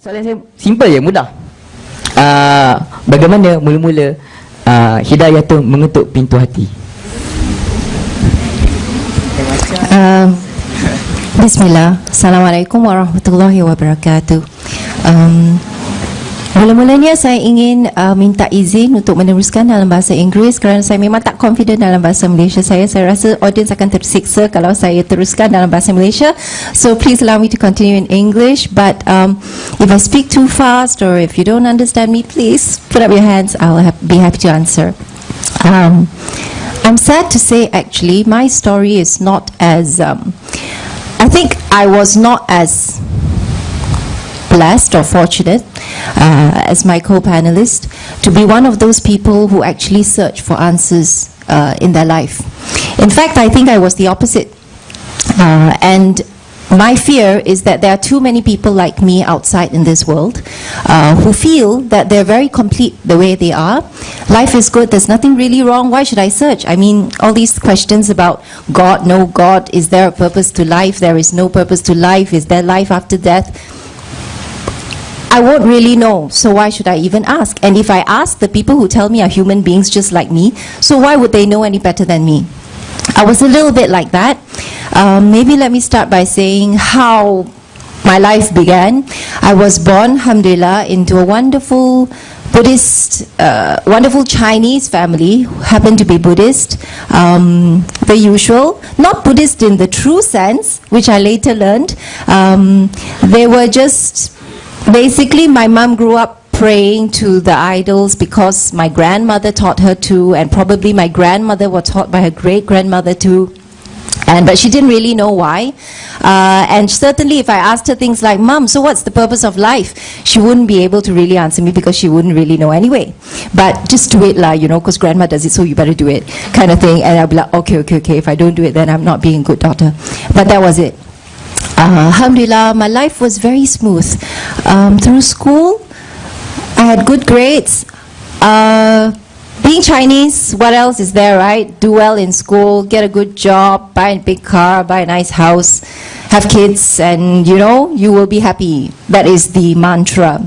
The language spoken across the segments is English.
Soalan saya simple je, mudah. Bagaimana mula-mula hidayah tu mengetuk pintu hati? Bismillah. Assalamualaikum warahmatullahi wabarakatuh. Mula-mulanya saya ingin minta izin untuk meneruskan dalam bahasa Inggeris kerana saya memang tak confident dalam bahasa Malaysia saya. Saya rasa audience akan tersiksa kalau saya teruskan dalam bahasa Malaysia. So please allow me to continue in English. But if I speak too fast or if you don't understand me, please put up your hands. I'll be happy to answer. I'm sad to say actually my story is not as... I think I was not as blessed or fortunate as my co-panelist to be one of those people who actually search for answers in their life. In fact, I think I was the opposite. And my fear is that there are too many people like me outside in this world who feel that they're very complete the way they are. Life is good, there's nothing really wrong, why should I search? I mean, all these questions about God, no God, is there a purpose to life? There is no purpose to life, is there life after death? I won't really know, so why should I even ask? And if I ask, the people who tell me are human beings just like me, so why would they know any better than me? I was a little bit like that. Maybe let me start by saying how my life began. I was born, alhamdulillah, into a wonderful Buddhist, wonderful Chinese family who happened to be Buddhist. The usual, not Buddhist in the true sense, which I later learned. They were just, basically my mom grew up praying to the idols because my grandmother taught her to, and probably my grandmother was taught by her great-grandmother too. But she didn't really know why. And certainly if I asked her things like, Mom, so what's the purpose of life? She wouldn't be able to really answer me because she wouldn't really know anyway. But just do it lah, you know, because grandma does it, so you better do it, kind of thing. And I'll be like, okay. If I don't do it, then I'm not being a good daughter. But that was it. Alhamdulillah, my life was very smooth. Through school, I had good grades. Being Chinese, what else is there, right? Do well in school, get a good job, buy a big car, buy a nice house, have kids, and you know, you will be happy. That is the mantra.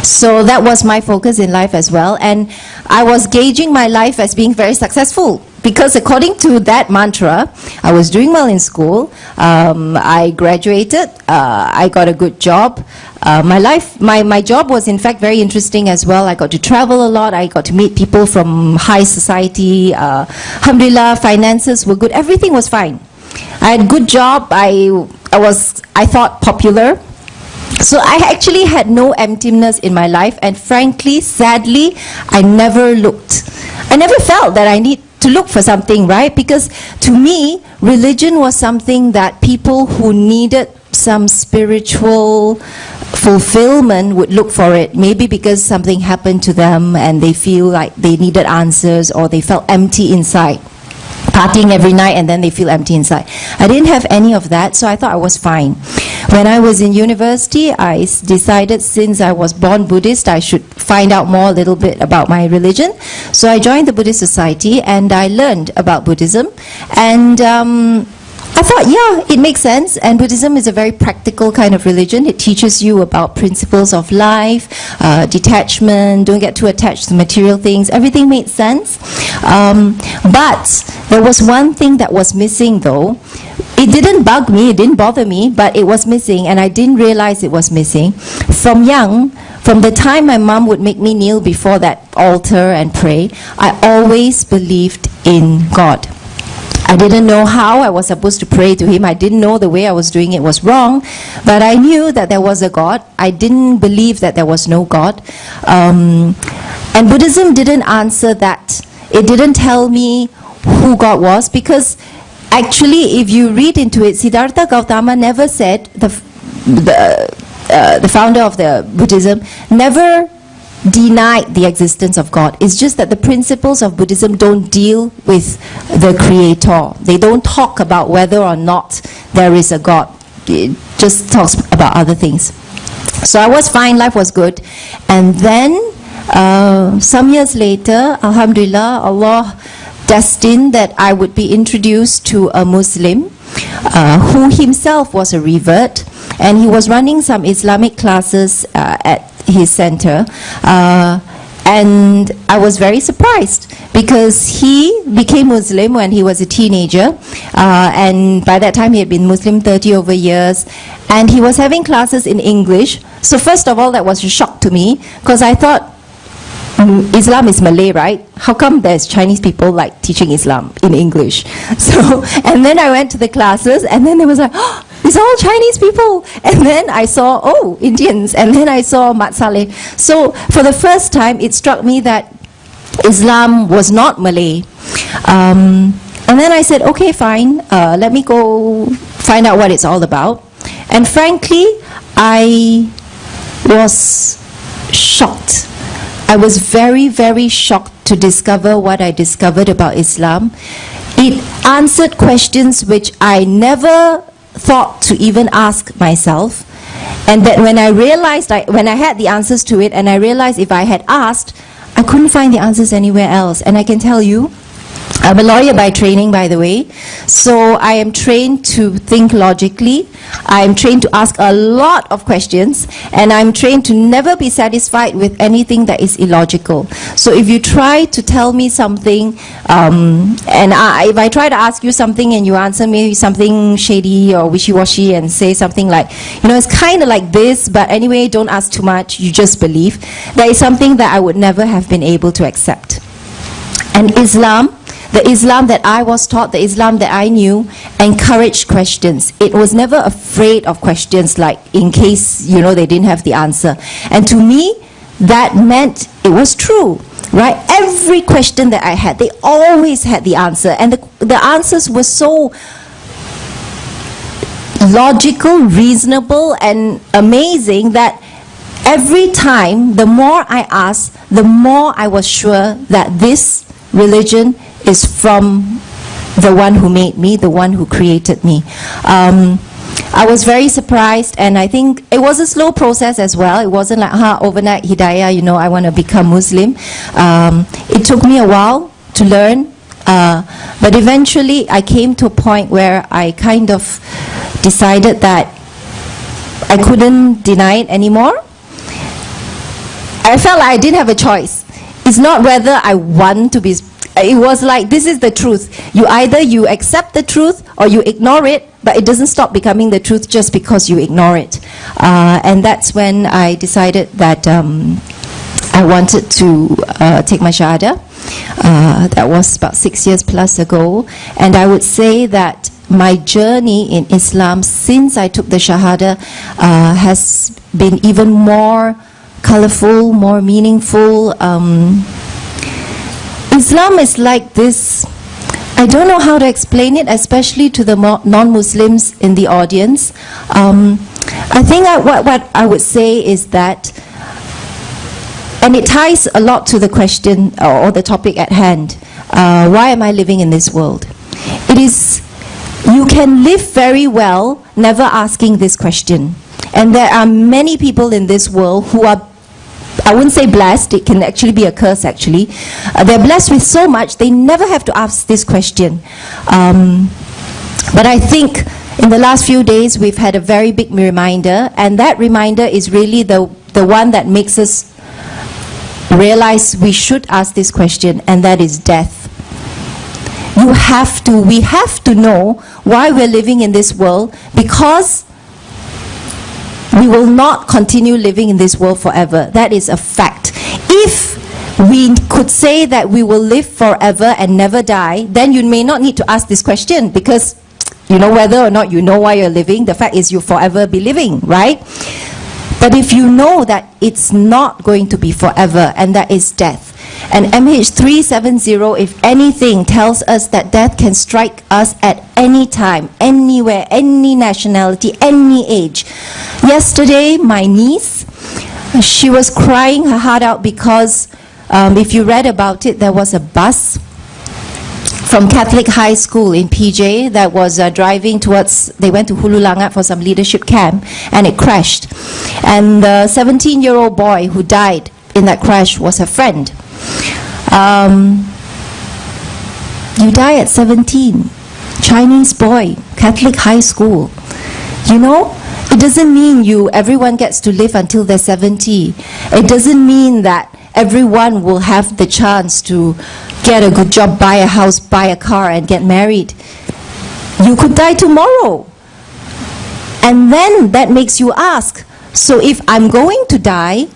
So that was my focus in life as well. And I was gauging my life as being very successful. Because according to that mantra, I was doing well in school, I graduated, I got a good job. My job was in fact very interesting as well. I got to travel a lot, I got to meet people from high society. Alhamdulillah, finances were good, everything was fine. I had a good job, I thought popular. So I actually had no emptiness in my life, and frankly, sadly, I never felt that I need to look for something, right? Because to me, religion was something that people who needed some spiritual fulfillment would look for it. Maybe because something happened to them and they feel like they needed answers, or they felt empty inside. Partying every night and then they feel empty inside. I didn't have any of that, so I thought I was fine. When I was in university, I decided since I was born Buddhist, I should find out more a little bit about my religion. So I joined the Buddhist Society and I learned about Buddhism. And I thought, yeah, it makes sense. And Buddhism is a very practical kind of religion. It teaches you about principles of life, detachment, don't get too attached to material things. Everything made sense. But there was one thing that was missing though. It didn't bug me, it didn't bother me, but it was missing, and I didn't realize it was missing. From the time my mom would make me kneel before that altar and pray, I always believed in God. I didn't know how I was supposed to pray to Him. I didn't know the way I was doing it was wrong, but I knew that there was a God. I didn't believe that there was no God. And Buddhism didn't answer that. It didn't tell me who God was, because actually, if you read into it, Siddhartha Gautama never said, the founder of the Buddhism, never denied the existence of God. It's just that the principles of Buddhism don't deal with the Creator. They don't talk about whether or not there is a God. It just talks about other things. So I was fine, life was good. And then, some years later, Alhamdulillah, Allah destined that I would be introduced to a Muslim who himself was a revert. and he was running some Islamic classes at his center. And I was very surprised because he became Muslim when he was a teenager, and by that time he had been Muslim 30 over years, and he was having classes in English. So first of all, that was a shock to me because I thought Islam is Malay, right? How come there's Chinese people like teaching Islam in English? So, and then I went to the classes, and then there was like, oh, it's all Chinese people. And then I saw, oh, Indians. And then I saw Mat Saleh. So for the first time, it struck me that Islam was not Malay. And then I said, okay, fine, let me go find out what it's all about. And frankly, I was shocked. I was very, very shocked to discover what I discovered about Islam. It answered questions which I never thought to even ask myself. And that when I realized, when I had the answers to it, and I realized if I had asked, I couldn't find the answers anywhere else. And I can tell you, I'm a lawyer by training, by the way, so I am trained to think logically. I'm trained to ask a lot of questions, and I'm trained to never be satisfied with anything that is illogical. So if you try to tell me something, if I try to ask you something and you answer me something shady or wishy-washy and say something like, you know, it's kind of like this, but anyway, don't ask too much, you just believe, that is something that I would never have been able to accept. And Islam, the Islam that I was taught, the Islam that I knew, encouraged questions. It was never afraid of questions, like in case, you know, they didn't have the answer. And to me, that meant it was true, right? Every question that I had, they always had the answer. And the answers were so logical, reasonable, and amazing that every time, the more I asked, the more I was sure that this religion is from the one who made me, the one who created me. I was very surprised, and I think it was a slow process as well. It wasn't like, overnight hidayah, you know, I want to become Muslim. It took me a while to learn, but eventually I came to a point where I kind of decided that I couldn't deny it anymore. I felt like I didn't have a choice. It's not whether I want to be. It was like, this is the truth. Either you accept the truth or you ignore it, but it doesn't stop becoming the truth just because you ignore it. And that's when I decided that I wanted to take my Shahada. That was about 6 years plus ago. And I would say that my journey in Islam since I took the Shahada has been even more colorful, more meaningful. Islam is like this. I don't know how to explain it, especially to the non-Muslims in the audience. I think what I would say is that, and it ties a lot to the question or the topic at hand, why am I living in this world? It is, you can live very well never asking this question. And there are many people in this world who are, I wouldn't say blessed, it can actually be a curse actually. They're blessed with so much, they never have to ask this question. But I think in the last few days we've had a very big reminder, and that reminder is really the one that makes us realize we should ask this question, and that is death. We have to know why we're living in this world, because we will not continue living in this world forever. That is a fact. If we could say that we will live forever and never die, then you may not need to ask this question, because you know whether or not you know why you're living. The fact is you'll forever be living, right? But if you know that it's not going to be forever, and that is death. And MH370, if anything, tells us that death can strike us at any time, anywhere, any nationality, any age. Yesterday, my niece, she was crying her heart out because if you read about it, there was a bus from Catholic High School in PJ that was driving towards, they went to Hulu Langat for some leadership camp, and it crashed. And the 17-year-old boy who died in that crash was her friend. You die at 17, Chinese boy, Catholic high school. You know, It doesn't mean everyone gets to live until they're 70. It doesn't mean that everyone will have the chance to get a good job, buy a house, buy a car, and get married. You could die tomorrow. And then that makes you ask, so if I'm going to die,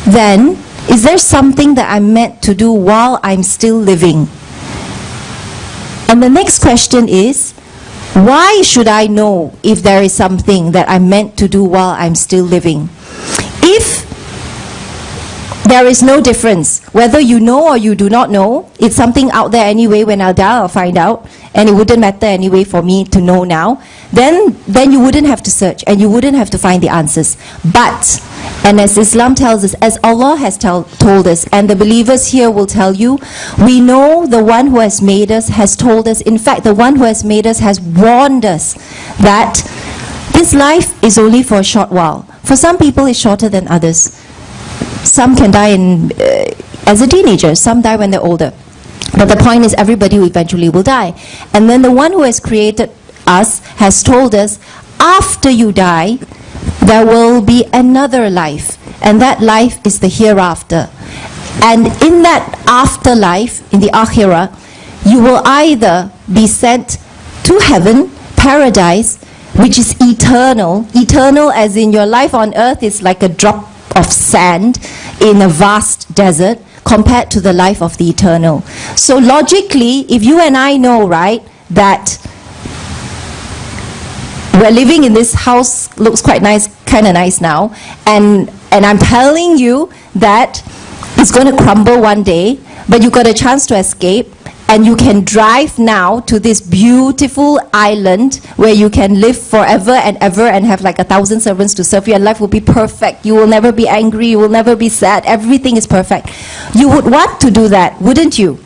then is there something that I'm meant to do while I'm still living? And the next question is, why should I know if there is something that I'm meant to do while I'm still living? If there is no difference, whether you know or you do not know, it's something out there anyway. When I'll die, I'll find out, and it wouldn't matter anyway for me to know now. Then you wouldn't have to search, and you wouldn't have to find the answers. But, and as Islam tells us, as Allah has told us, and the believers here will tell you, we know the one who has made us has told us, in fact, the one who has made us has warned us that this life is only for a short while. For some people, it's shorter than others. Some can die as a teenager, some die when they're older. But the point is, everybody eventually will die. And then the one who has created us has told us, after you die, there will be another life. And that life is the hereafter. And in that afterlife, in the akhirah, you will either be sent to heaven, paradise, which is eternal. Eternal as in your life on earth is like a drop of sand in a vast desert compared to the life of the eternal. So logically, if you and I know, right, that we're living in this house, looks quite nice, kind of nice now, and I'm telling you that it's going to crumble one day, but you got a chance to escape, and you can drive now to this beautiful island where you can live forever and ever and have like 1,000 servants to serve you, and life will be perfect. You will never be angry, you will never be sad, everything is perfect. You would want to do that, wouldn't you?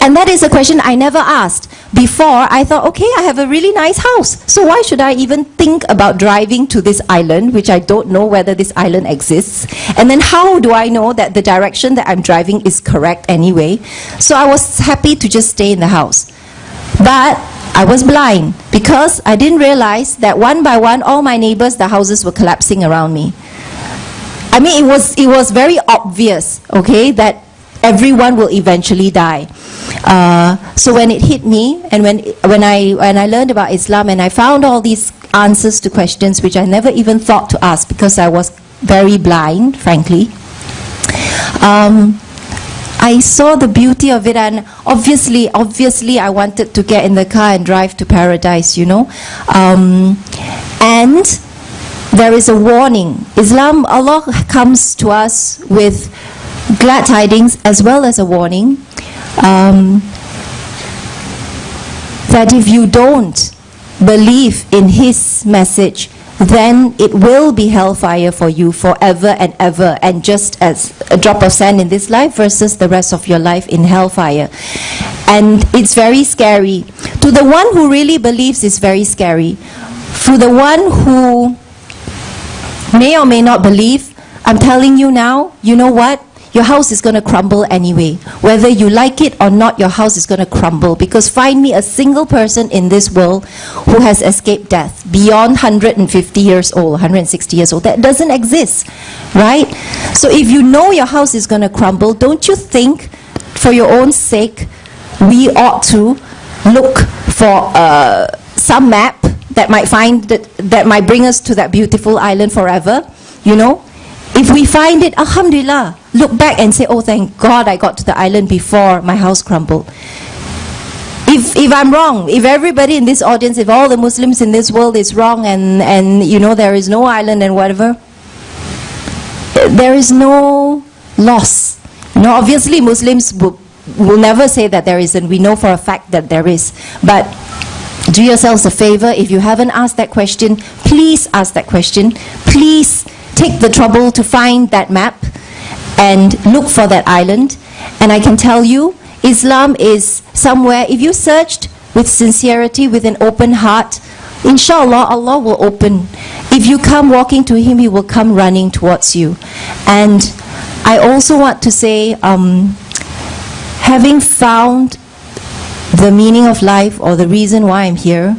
And that is a question I never asked. Before, I thought, okay, I have a really nice house, so why should I even think about driving to this island, which I don't know whether this island exists? And then how do I know that the direction that I'm driving is correct anyway? So I was happy to just stay in the house. But I was blind, because I didn't realize that one by one, all my neighbors, the houses were collapsing around me. I mean, it was very obvious, okay, that everyone will eventually die. So when it hit me, and when I learned about Islam, and I found all these answers to questions which I never even thought to ask because I was very blind, frankly, I saw the beauty of it, and obviously I wanted to get in the car and drive to paradise, you know. And there is a warning. Islam, Allah comes to us with glad tidings as well as a warning. That if you don't believe in His message, then it will be hellfire for you forever and ever, and just as a drop of sand in this life versus the rest of your life in hellfire. And it's very scary. To the one who really believes, it's very scary. For the one who may or may not believe, I'm telling you now, you know what? Your house is going to crumble anyway. Whether you like it or not, your house is going to crumble. Because find me a single person in this world who has escaped death beyond 150 years old, 160 years old. That doesn't exist, right? So if you know your house is going to crumble, don't you think, for your own sake, we ought to look for some map that might bring us to that beautiful island forever, you know? If we find it, alhamdulillah, look back and say, oh, thank God I got to the island before my house crumbled. If I'm wrong, if everybody in this audience, if all the Muslims in this world is wrong, and you know there is no island and whatever, there is no loss. You know, obviously Muslims will never say that there isn't. We know for a fact that there is. But do yourselves a favor, if you haven't asked that question, please ask that question. Please take the trouble to find that map and look for that island. And I can tell you, Islam is somewhere, if you searched with sincerity, with an open heart, inshallah, Allah will open. If you come walking to Him, He will come running towards you. And I also want to say, having found the meaning of life, or the reason why I'm here,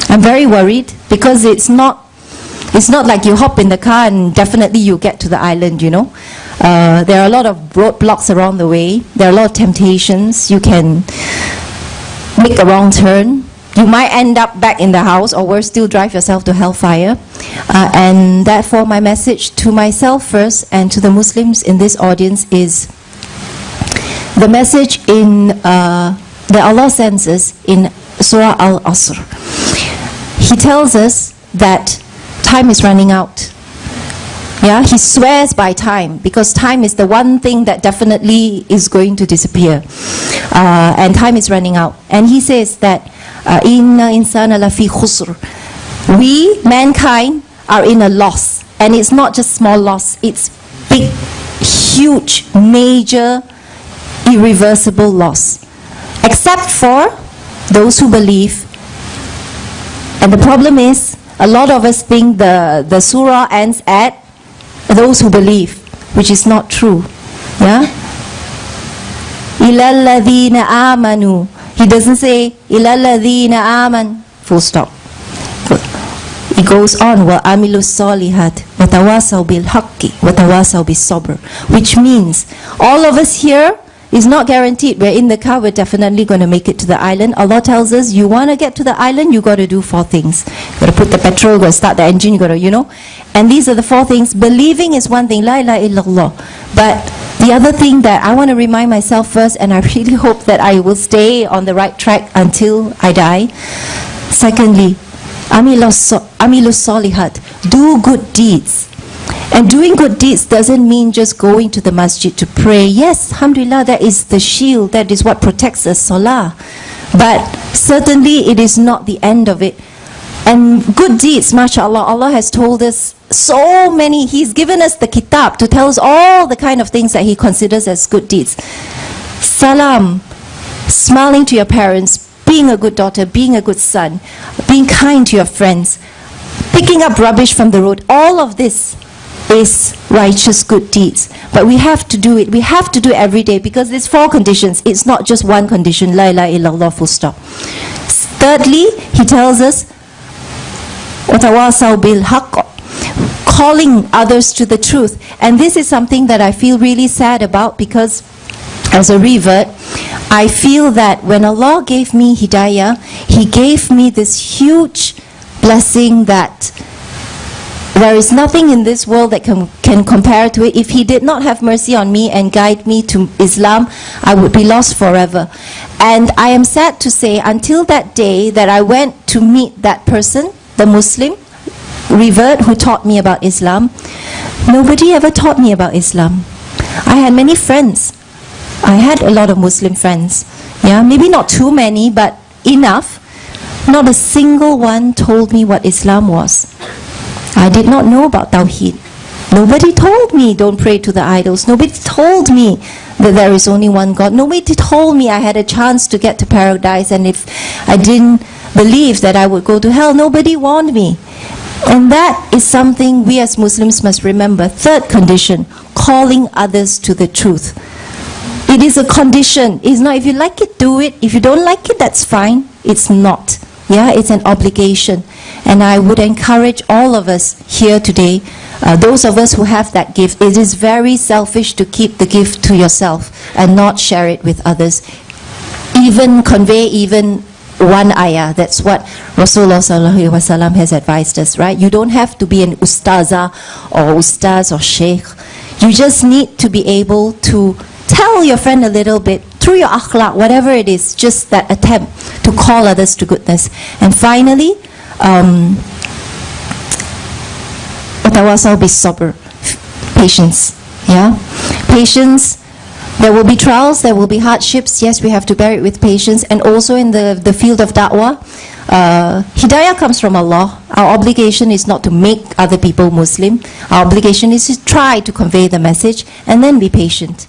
I'm very worried because it's not like you hop in the car and definitely you get to the island, you know. There are a lot of roadblocks around the way. There are a lot of temptations. You can make a wrong turn. You might end up back in the house, or worse still, drive yourself to hellfire. And therefore, my message to myself first and to the Muslims in this audience is the message that Allah sends us in Surah Al-Asr. He tells us that time is running out. Yeah, he swears by time because time is the one thing that definitely is going to disappear. And time is running out. And he says that Inna insana lafi khusr. We, mankind, are in a loss. And it's not just small loss, it's big, huge, major, irreversible loss. Except for those who believe. And the problem is, a lot of us think the surah ends at those who believe, which is not true. Yeah? إِلَى الَّذِينَ آمَنُوا. He doesn't say إِلَى الَّذِينَ آمَنُوا. Full stop. It goes on, وَعَمِلُوا الصَّالِحَاتِ وَتَوَاصَوْا بِالْحَقِّ وَتَوَاصَوْا بِالصَّبْرِ. Which means, all of us here is not guaranteed. We're in the car, we're definitely going to make it to the island. Allah tells us, you want to get to the island, you got to do 4 things. You got to put the petrol, you got to start the engine, you got to, you know. And these are the 4 things. Believing is one thing, la ilaha illallah. But the other thing that I want to remind myself first, and I really hope that I will stay on the right track until I die. Secondly, amilus solihat, do good deeds. And doing good deeds doesn't mean just going to the masjid to pray. Yes, alhamdulillah, that is the shield, that is what protects us, salah. But certainly it is not the end of it. And good deeds, mashallah, Allah has told us so many. He's given us the kitab to tell us all the kind of things that He considers as good deeds. Salam, smiling to your parents, being a good daughter, being a good son, being kind to your friends, picking up rubbish from the road, all of this is righteous good deeds. But we have to do it. We have to do it every day because there's 4 conditions. It's not just one condition. La ilaha illallah, full stop. Thirdly, He tells us, وَتَوَاصَوْا بِالْحَقِّ, calling others to the truth. And this is something that I feel really sad about because as a revert, I feel that when Allah gave me hidayah, He gave me this huge blessing that there is nothing in this world that can compare to it. If He did not have mercy on me and guide me to Islam, I would be lost forever. And I am sad to say, until that day that I went to meet that person, the Muslim, Revert, who taught me about Islam, nobody ever taught me about Islam. I had many friends. I had a lot of Muslim friends. Yeah, maybe not too many, but enough. Not a single one told me what Islam was. I did not know about Tawheed. Nobody told me don't pray to the idols. Nobody told me that there is only one God. Nobody told me I had a chance to get to paradise, and if I didn't believe that I would go to hell, nobody warned me. And that is something we as Muslims must remember. Third condition, calling others to the truth. It is a condition. It's not, if you like it, do it. If you don't like it, that's fine. It's not. Yeah, it's an obligation. And I would encourage all of us here today, those of us who have that gift, it is very selfish to keep the gift to yourself and not share it with others. Even convey one ayah. That's what Rasulullah sallallahu alaihi wasallam has advised us, right? You don't have to be an ustazah or ustaz or sheikh. You just need to be able to tell your friend a little bit through your akhlaq, whatever it is, just that attempt to call others to goodness. And finally, وَتَوَاصَوْا بِالصَّبْرِ, patience. Yeah, patience. There will be trials, there will be hardships. Yes, we have to bear it with patience. And also in the field of da'wah, hidayah comes from Allah. Our obligation is not to make other people Muslim. Our obligation is to try to convey the message and then be patient.